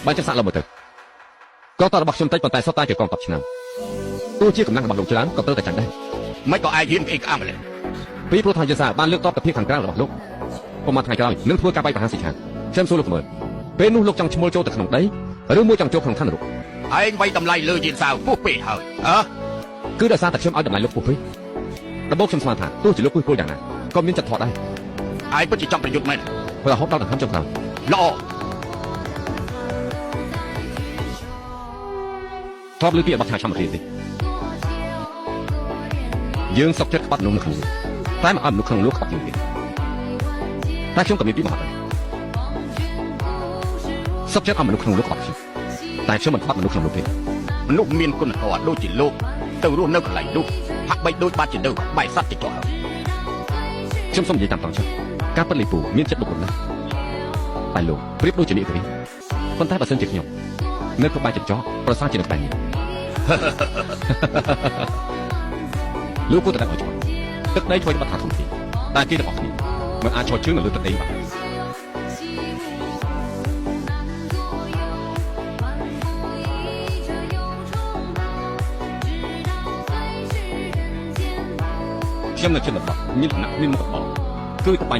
បានចិត្តសាក់ឡមើលទៅកងតបរបស់ខ្ញុំតិចប៉ុន្តែសុទ្ធតែជាកងតបឆ្នាំទោះជាកម្លាំងរបស់លោកច្រើនក៏ត្រូវតែចាញ់ដែរមិនក៏អាចហ៊ានអីក្អាំម្ល៉េះពីព្រោះថាយេសាបានលើកតបទៅភាពខាងក្រៅរបស់លោកប៉ុន្មានថ្ងៃក្រោយនឹងធ្វើការបាយប្រហារសិក្ខាខ្ញុំសួរលោកមើលពេលនោះលោកចង់ឈ្មោលចូលទៅក្នុងដីឬមួយចង់ចូលក្នុងឋាននរកឯងវាយតម្លៃលើយេសាពុះពេកហើយគឺដោយសារតែខ្ញុំឲ្យតម្លៃលោកពុះពេកដំបូងខ្ញុំស្មានថាទោះជាលោកពុះពុលយ៉ាងណាក៏មានចិត្តថតដែរឯងពិតជាចង់ប្រយុទ្ធមែនព្រោះហូបដល់ដង្ហើមចុងក្រោយល្អធ្លាប់លើពីអបថាឆាំរៀនទេយើងសុកចិត្តក្បត់នំនៅក្នុងតែមកអត់នៅក្នុងលោកក្បត់យើងទេតែខ្ញុំក៏មានពីមកដែរសុកចិត្តអត់មនុស្សក្នុងលោកក្បត់ខ្ញុំតែខ្ញុំមិនក្បត់មនុស្សក្នុងលោកទេមនុស្សមានគុណធម៌ដូចជាលោកទៅរស់នៅកន្លែងនោះហាក់បីដូចបាត់ជានៅបែកសត្វទៅចោះខ្ញុំសូមនិយាយតាមត្រង់ចិត្តការពិតលីពូមានចិត្តបុគ្គលណាស់តែលោកប្រៀបដូចជានាគរីប៉ុន្តែបើសិនជាខ្ញុំនៅក្បែរចិញ្ចោះប្រសើរជានៅតែនេះលោកគួរតែដឹងឲ្យច្បាស់ទឹកដីធ្វើបាត់ថាធំធេងតែគេទាំងអស់គ្នាមិនអាចឈរជើងនៅលើទឹកដីបានខ្ញុំនៅជិតដល់មានឋានៈមានមុខរបរគឺត្បាញ